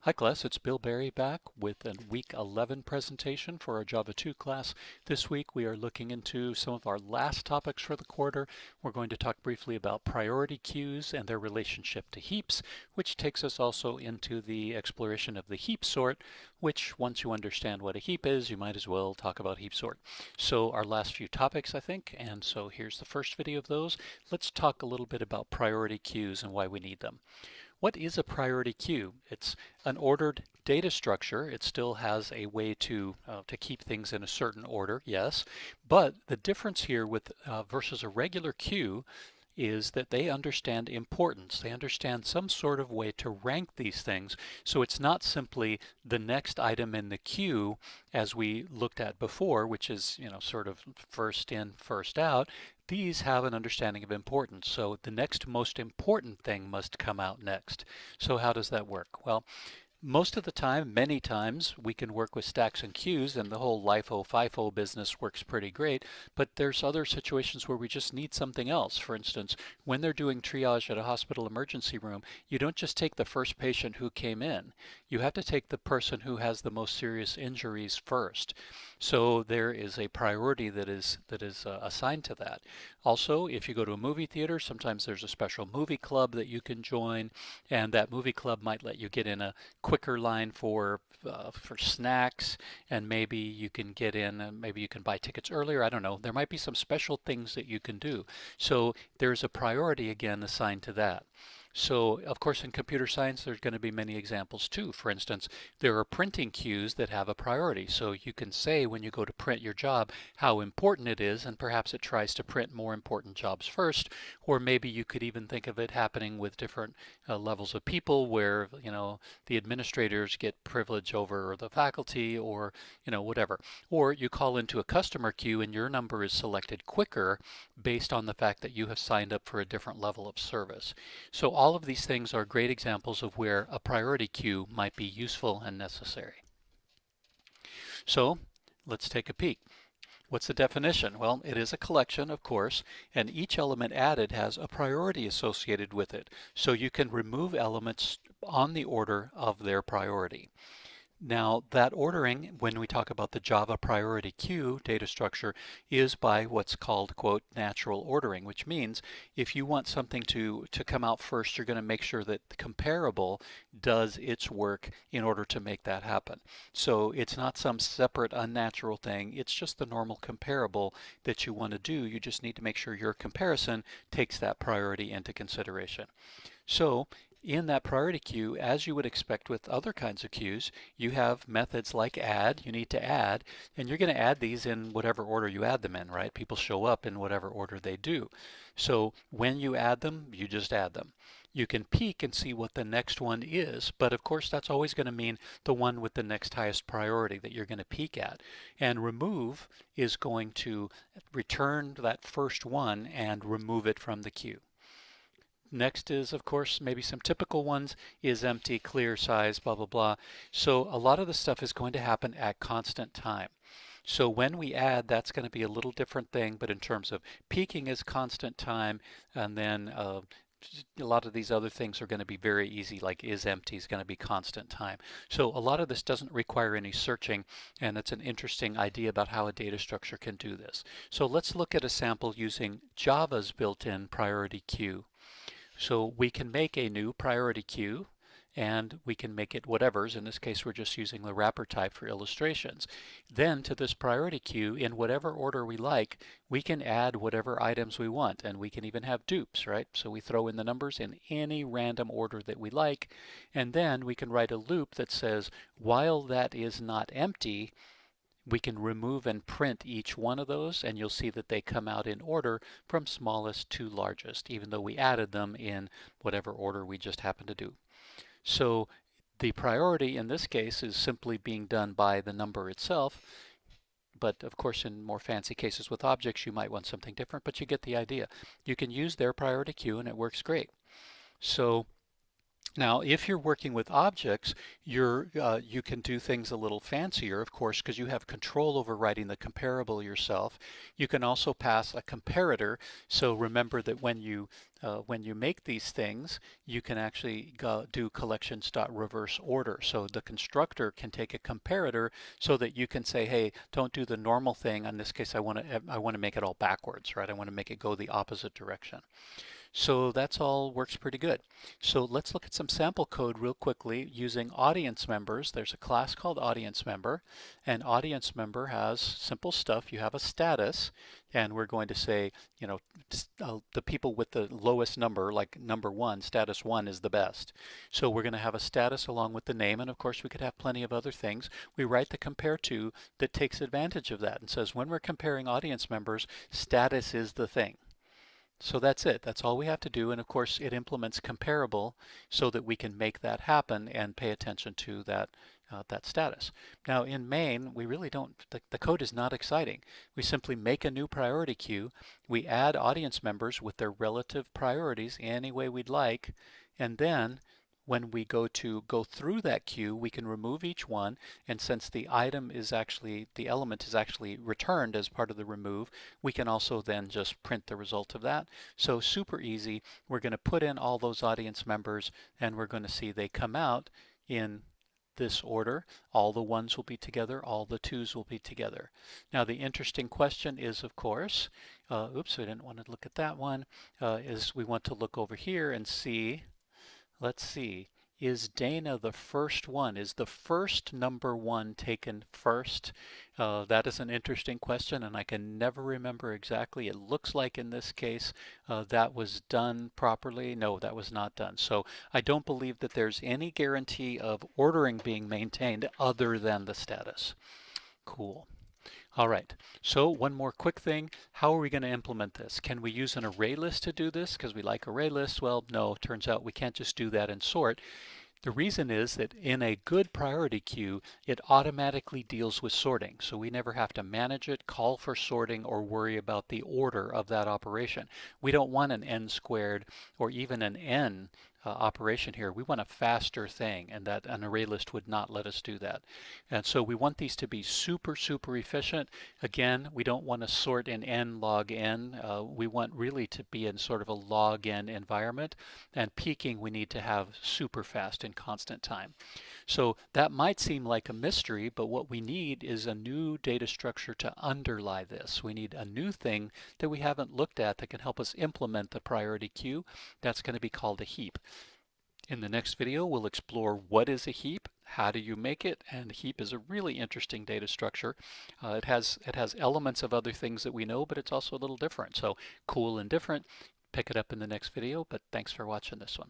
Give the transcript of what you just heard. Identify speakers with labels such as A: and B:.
A: Hi class, it's Bill Berry back with a week 11 presentation for our Java 2 class. This week we are looking into some of our last topics for the quarter. We're going to talk briefly about priority queues and their relationship to heaps, which takes us also into the exploration of the heap sort, which once you understand what a heap is, you might as well talk about heap sort. So our last few topics, I think, and so here's the first video of those. Let's talk a little bit about priority queues and why we need them. What is a priority queue? It's an ordered data structure. It still has a way to keep things in a certain order, yes. But the difference here with versus a regular queue is that they understand importance. They understand some sort of way to rank these things. So it's not simply the next item in the queue as we looked at before, which is, sort of first in, first out. These have an understanding of importance. So the next most important thing must come out next. So how does that work? Well, most of the time, many times, we can work with stacks and queues and the whole LIFO, FIFO business works pretty great, but there's other situations where we just need something else. For instance, when they're doing triage at a hospital emergency room, you don't just take the first patient who came in. You have to take the person who has the most serious injuries first. So there is a priority that is assigned to that. Also, if you go to a movie theater, sometimes there's a special movie club that you can join, and that movie club might let you get in a quicker line for snacks, and maybe you can get in, and maybe you can buy tickets earlier. I don't know. There might be some special things that you can do. So there's a priority again assigned to that. So, of course, in computer science, there's going to be many examples too. For instance, there are printing queues that have a priority. So you can say when you go to print your job how important it is, and perhaps it tries to print more important jobs first. Or maybe you could even think of it happening with different levels of people where, the administrators get privilege over the faculty or, whatever. Or you call into a customer queue and your number is selected quicker based on the fact that you have signed up for a different level of service. So all of these things are great examples of where a priority queue might be useful and necessary. So let's take a peek. What's the definition? Well, it is a collection, of course, and each element added has a priority associated with it. So you can remove elements on the order of their priority. Now, that ordering, when we talk about the Java priority queue data structure, is by what's called, quote, natural ordering, which means if you want something to come out first, you're going to make sure that the comparable does its work in order to make that happen. So it's not some separate unnatural thing. It's just the normal comparable that you want to do. You just need to make sure your comparison takes that priority into consideration. So in that priority queue, as you would expect with other kinds of queues, you have methods like add. You need to add, and you're going to add these in whatever order you add them in, right? People show up in whatever order they do. So when you add them, you just add them. You can peek and see what the next one is, but of course that's always going to mean the one with the next highest priority that you're going to peek at. And remove is going to return that first one and remove it from the queue. Next is, of course, maybe some typical ones is empty, clear, size, blah, blah, blah. So a lot of the stuff is going to happen at constant time. So when we add, that's going to be a little different thing, but in terms of peaking is constant time, and then a lot of these other things are going to be very easy, like is empty is going to be constant time. So a lot of this doesn't require any searching, and it's an interesting idea about how a data structure can do this. So let's look at a sample using Java's built-in priority queue. So we can make a new priority queue, and we can make it whatever's. In this case, we're just using the wrapper type for illustrations. Then to this priority queue, in whatever order we like, we can add whatever items we want, and we can even have dupes, right? So we throw in the numbers in any random order that we like, and then we can write a loop that says, while that is not empty, we can remove and print each one of those, and you'll see that they come out in order from smallest to largest, even though we added them in whatever order we just happen to do. So the priority in this case is simply being done by the number itself, but of course in more fancy cases with objects you might want something different, but you get the idea. You can use their priority queue and it works great. So Now, if you're working with objects, you can do things a little fancier, of course, because you have control over writing the comparable yourself. You can also pass a comparator. So remember that when you make these things, you can actually do collections.reverse order. So the constructor can take a comparator so that you can say, hey, don't do the normal thing. In this case, I want to make it all backwards, right? I want to make it go the opposite direction. So that's all works pretty good. So let's look at some sample code real quickly using audience members. There's a class called audience member, and audience member has simple stuff. You have a status, and we're going to say, you know, the people with the lowest number, like number 1, status 1 is the best. So we're going to have a status along with the name, and of course we could have plenty of other things. We write the compare to that takes advantage of that and says when we're comparing audience members, status is the thing. So that's it. That's all we have to do. And of course, it implements comparable so that we can make that happen and pay attention to that status. Now in main, we really don't, the code is not exciting. We simply make a new priority queue. We add audience members with their relative priorities any way we'd like. And then when we go through that queue, we can remove each one. And since the element is actually returned as part of the remove, we can also then just print the result of that. So super easy. We're going to put in all those audience members, and we're going to see they come out in this order. All the ones will be together, all the twos will be together. Now the interesting question is, of course, oops, I didn't want to look at that one, is we want to look over here and see, let's see, is Dana the first one? Is the first number 1 taken first? That is an interesting question, and I can never remember exactly. It looks like in this case that was done properly. No, that was not done. So I don't believe that there's any guarantee of ordering being maintained other than the status. Cool. All right, so one more quick thing. How are we going to implement this? Can we use an array list to do this because we like array lists? Well, no, turns out we can't just do that in sort. The reason is that in a good priority queue, it automatically deals with sorting. So we never have to manage it, call for sorting, or worry about the order of that operation. We don't want an n squared or even an n operation here. We want a faster thing, and that an array list would not let us do that. And so we want these to be super, super efficient. Again, we don't want to sort in n log n. We want really to be in sort of a log n environment. And peaking, we need to have super fast and constant time. So that might seem like a mystery, but what we need is a new data structure to underlie this. We need a new thing that we haven't looked at that can help us implement the priority queue. That's going to be called a heap. In the next video, we'll explore what is a heap, how do you make it, and a heap is a really interesting data structure. It has elements of other things that we know, but it's also a little different. So cool and different. Pick it up in the next video, but thanks for watching this one.